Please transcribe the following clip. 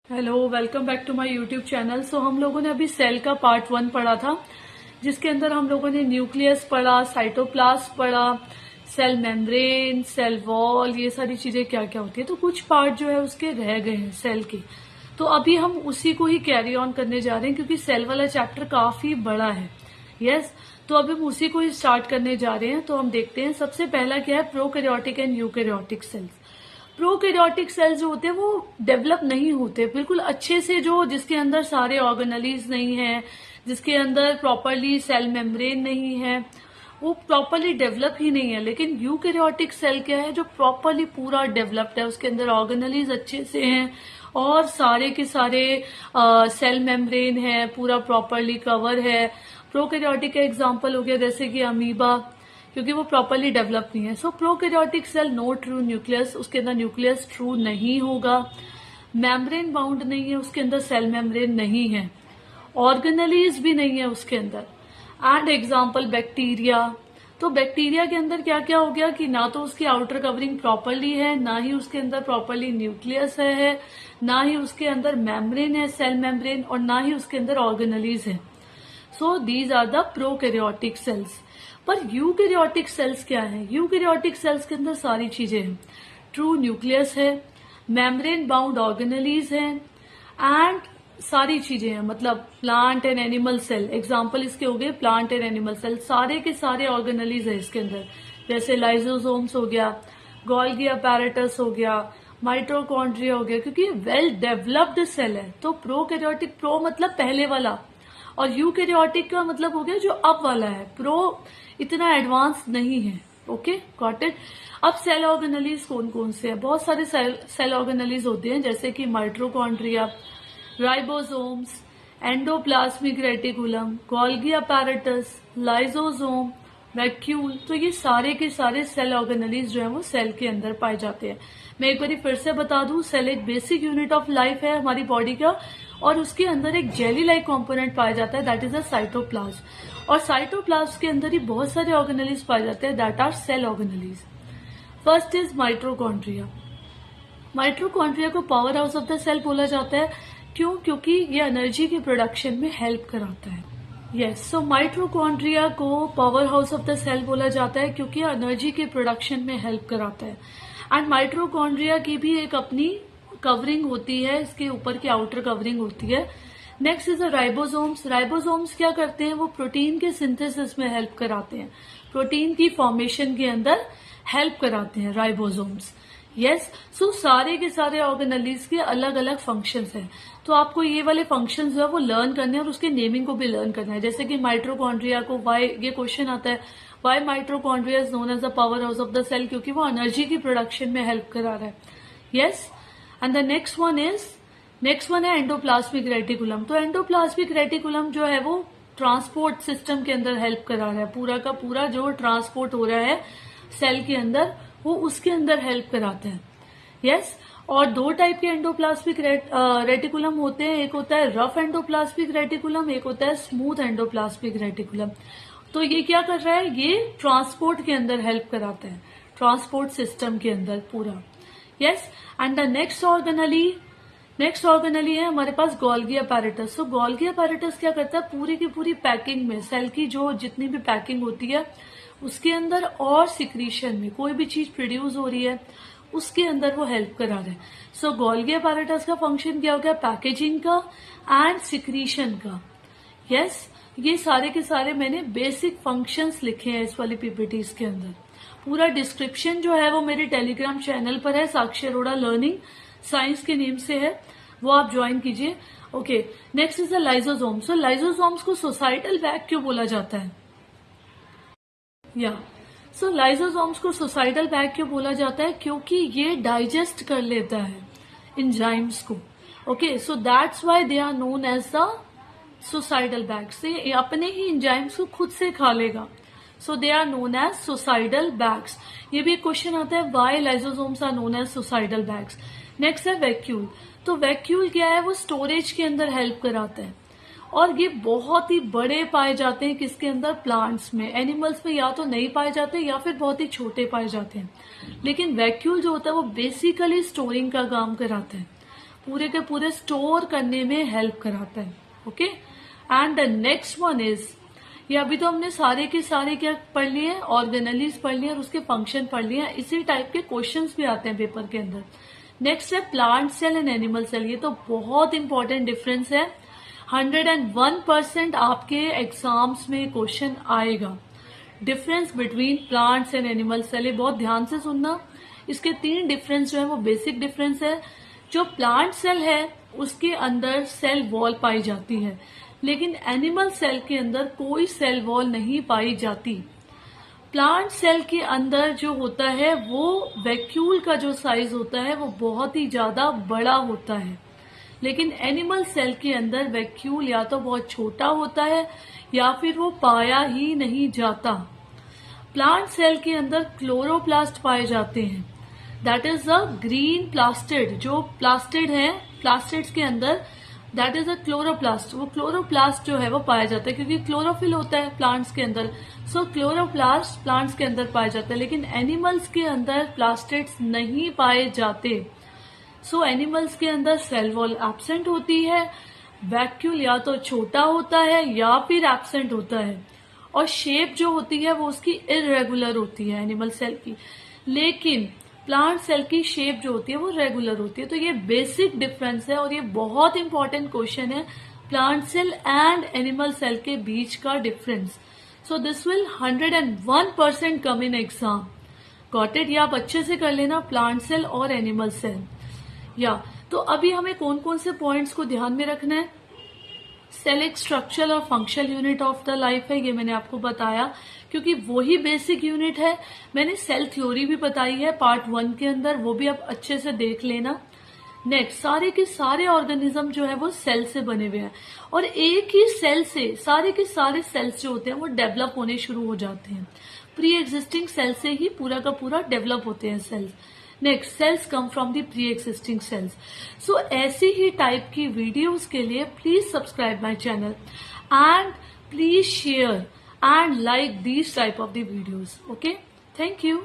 Hello, welcome back to my YouTube channel. So हम लोगों ने अभी सेल का पार्ट 1 पढ़ा था, जिसके अंदर हम लोगों ने न्यूक्लियस पढ़ा, साइटोप्लाज्म पढ़ा, सेल मेम्ब्रेन, सेल वॉल, ये सारी चीजें क्या क्या होती है। तो कुछ पार्ट जो है उसके रह गए हैं सेल के, तो अभी हम उसी को ही कैरी ऑन करने जा रहे हैं, क्योंकि सेल वाला चैप्टर काफी बड़ा है। यस, तो अभी हम उसी को ही स्टार्ट करने जा रहे हैं। तो हम देखते हैं सबसे पहला क्या है, prokaryotic and eukaryotic cells. Prokaryotic cells जो होते हैं वो डेवलप नहीं होते बिल्कुल अच्छे से, जो जिसके अंदर सारे ऑर्गेनेलीज नहीं है, जिसके अंदर प्रॉपरली सेल मेम्ब्रेन नहीं है, वो प्रॉपरली डेवलप ही नहीं है। लेकिन यूकैरियोटिक सेल क्या है, जो प्रॉपरली पूरा डेवलप्ड है, उसके अंदर ऑर्गेनेलीज अच्छे से हैं और सारे के सारे सेल मेम्ब्रेन है, पूरा प्रॉपरली कवर है। प्रोकैरियोटिक का एग्जांपल हो गया जैसे कि अमीबा, क्योंकि वो प्रॉपरली डेवलप नहीं है। So prokaryotic cell no true nucleus, उसके अंदर न्यूक्लियस ट्रू नहीं होगा। मेम्ब्रेन बाउंड नहीं है, उसके अंदर सेल मेम्ब्रेन नहीं है, ऑर्गेनेलीज भी नहीं है उसके अंदर। एंड एग्जाम्पल बैक्टीरिया, तो बैक्टीरिया के अंदर क्या क्या हो गया कि ना तो उसकी आउटर कवरिंग प्रॉपरली है, ना ही उसके अंदर प्रॉपरली न्यूक्लियस है, ना ही उसके अंदर मेम्ब्रेन है, सेल मेम्ब्रेन, और ना ही उसके अंदर ऑर्गेनेलीज है। So these are the prokaryotic cells. पर यूकैरियोटिक सेल्स क्या है? यूकैरियोटिक सेल्स के अंदर सारी चीजें हैं, ट्रू न्यूक्लियस है, मेम्ब्रेन बाउंड ऑर्गेनेलीज है, एंड सारी चीजें हैं, मतलब plant and animal cell. Example इसके हो गए प्लांट एंड एनिमल सेल, सारे के सारे ऑर्गेनेलीज है इसके अंदर, जैसे लाइजोसोम्स हो गया, गोल्गी अपैरेटस हो गया, माइटोकॉन्ड्रिया हो गया, क्योंकि वेल डेवलप्ड सेल है। तो प्रोकैरियोटिक, प्रो मतलब पहले वाला, और यूकैरियोटिक का मतलब हो गया जो अब वाला है। प्रो इतना एडवांस नहीं है। Okay, got it. अब सेल ऑर्गेनेलीज कौन कौन से हैं? बहुत सारे सेल ऑर्गेनेलीज होते हैं, जैसे कि mitochondria, ribosomes, endoplasmic reticulum, Golgi apparatus, lysosome, vacuole. तो ये सारे के सारे सेल ऑर्गेनेलीज जो है वो सेल के अंदर पाए जाते हैं। मैं एक बार फिर से बता दूं, सेल एक बेसिक यूनिट ऑफ लाइफ है हमारी बॉडी का, और उसके अंदर एक जेली लाइक कॉम्पोनेंट पाया जाता है, दैट इज अ साइटोप्लाज्म। और साइटोप्लाज्म के अंदर ही बहुत सारे ऑर्गेनेलीज पाए जाते हैं, that are cell organelles. First is mitochondria. Mitochondria को power house of the cell बोला जाता है। क्यों? क्योंकि ये एनर्जी के प्रोडक्शन में हेल्प कराता है। यस, सो माइटोकॉन्ड्रिया को power house of the cell बोला जाता है क्योंकि एनर्जी के प्रोडक्शन में हेल्प कराता है। एंड माइटोकॉन्ड्रिया की भी एक अपनी कवरिंग होती है, इसके ऊपर की आउटर कवरिंग होती है। Next is the ribosomes. Ribosomes क्या करते हैं? वो प्रोटीन के सिंथेसिस में हेल्प कराते हैं, प्रोटीन की फॉर्मेशन के अंदर हेल्प कराते हैं राइबोसोम्स। यस, सो सारे के सारे ऑर्गेनेलीज के अलग अलग फंक्शंस हैं। तो आपको ये वाले फंक्शंस जो है वो लर्न करने हैं और उसके नेमिंग को भी लर्न करना है। जैसे कि माइटोकॉन्ड्रिया को वाई, ये क्वेश्चन आता है, why mitochondria is known as the power house of the cell, क्योंकि वो एनर्जी की प्रोडक्शन में हेल्प करा रहा है। Yes, and the next one है एंडोप्लाज्मिक रेटिकुलम। तो एंडोप्लाज्मिक रेटिकुलम जो है वो ट्रांसपोर्ट सिस्टम के अंदर हेल्प करा रहा है, पूरा का पूरा जो ट्रांसपोर्ट हो रहा है सेल के अंदर वो उसके अंदर हेल्प कराते हैं। यस, और दो टाइप के एंडोप्लाज्मिक रेटिकुलम होते हैं, एक होता है रफ एंडोप्लाज्मिक रेटिकुलम, एक होता है स्मूथ एंडोप्लाज्मिक रेटिकुलम। तो ये क्या कर रहा है? ये ट्रांसपोर्ट के अंदर हेल्प कराता है, ट्रांसपोर्ट सिस्टम के अंदर पूरा। Yes, and the next organelle है हमारे पास गोल्गी अपैरेटस। तो गोल्गी अपैरेटस क्या करता है? पूरी की पूरी पैकिंग में, सेल की जो जितनी भी पैकिंग होती है उसके अंदर और सिक्रीशन में, कोई भी चीज प्रोड्यूस हो रही है उसके अंदर वो हेल्प करा रहा है। सो गोल्गी अपैरेटस का फंक्शन क्या हो गया? पैकेजिंग का एंड सिक्रीशन का। यस, ये सारे के सारे मैंने बेसिक फंक्शंस लिखे हैं इस वाली पीपीटीज के अंदर। पूरा डिस्क्रिप्शन जो है वो मेरे टेलीग्राम चैनल पर है, साक्षी अरोड़ा लर्निंग साइंस के नेम से है, वो आप ज्वाइन कीजिए। Okay, next is the lysosome. So lysosomes को सोसाइटल बैग क्यों बोला जाता है? सो लाइसोसोम्स को सोसाइटल बैग क्यों बोला जाता है? क्योंकि ये डाइजेस्ट कर लेता है एंजाइम्स को। Okay, so that's why they are known as the suicidal bag. से अपने ही एंजाइम्स को खुद से खा लेगा, so they are known as suicidal bags. ये भी एक क्वेश्चन आता है, why lysosomes are known as suicidal bags. Next है वैक्यूल। तो वैक्यूल क्या है? वो स्टोरेज के अंदर हेल्प कराता है, और ये बहुत ही बड़े पाए जाते हैं किसके अंदर? प्लांट्स में। एनिमल्स में या तो नहीं पाए जाते या फिर बहुत ही छोटे पाए जाते हैं। लेकिन वैक्यूल जो होता है वो बेसिकली स्टोरिंग का काम कराता है, पूरे के पूरे स्टोर करने में हेल्प कराता है। Okay, and the next one is, ये अभी तो हमने सारे के सारे क्या पढ़ लिए, ऑर्गेनेलीज पढ़ लिए और उसके फंक्शन पढ़ लिए। इसी टाइप के क्वेश्चंस भी आते हैं पेपर के अंदर। नेक्स्ट है plant cell and animal cell. ये तो बहुत इंपॉर्टेंट डिफरेंस है, 101% आपके एग्जाम्स में क्वेश्चन आएगा। Difference between plants and animal cell, ये बहुत ध्यान से सुनना। इसके 3 डिफरेंस जो है वो बेसिक डिफरेंस है। जो प्लांट सेल है उसके अंदर सेल वॉल पाई जाती है, लेकिन एनिमल सेल के अंदर कोई सेल वॉल नहीं पाई जाती। प्लांट सेल के अंदर जो होता है वो वैक्यूल का जो साइज होता है वो बहुत ही ज्यादा बड़ा होता है, लेकिन एनिमल सेल के अंदर वैक्यूल या तो बहुत छोटा होता है या फिर वो पाया ही नहीं जाता। प्लांट सेल के अंदर क्लोरोप्लास्ट पाए जाते हैं, that is a green plastid. जो प्लास्टिड है, प्लास्टिड्स के अंदर दैट इज अ क्लोरोप्लास्ट। वो क्लोरोप्लास्ट जो है वो पाया जाता है क्योंकि क्लोरोफिल होता है प्लांट्स के अंदर। सो क्लोरोप्लास्ट प्लांट्स के अंदर पाए जाते हैं, लेकिन एनिमल्स के अंदर प्लास्टिड्स नहीं पाए जाते। सो एनिमल्स के अंदर सेल वॉल एब्सेंट होती है, वैक्यूल या तो छोटा होता है या फिर एब्सेंट होता है, और शेप जो होती है वो उसकी इरेगुलर होती है एनिमल सेल की, लेकिन प्लांट सेल की शेप जो होती है वो रेगुलर होती है। तो ये बेसिक डिफरेंस है और ये बहुत इंपॉर्टेंट क्वेश्चन है, plant cell and animal cell के बीच का difference. So this will 101% come in exam. Got it? ये आप अच्छे से कर लेना, प्लांट सेल और एनिमल सेल। या तो अभी हमें कौन कौन से पॉइंट्स को ध्यान में रखना है। सेल एक स्ट्रक्चरल और functional unit of the life है, ये मैंने आपको बताया क्योंकि वही बेसिक यूनिट है। मैंने सेल थ्योरी भी बताई है पार्ट 1 के अंदर, वो भी आप अच्छे से देख लेना। नेक्स्ट, सारे के सारे ऑर्गेनिज्म जो है वो सेल से बने हुए हैं, और एक ही सेल से सारे के सारे सेल्स जो होते हैं वो डेवलप होने शुरू हो जाते हैं। प्री एग्जिस्टिंग सेल से ही पूरा का पूरा डेवलप होते हैं cells. Next, cells come from the pre existing cells. So ऐसी ही टाइप की वीडियोस के लिए please subscribe my channel and please share and like these type of the videos. Okay, thank you.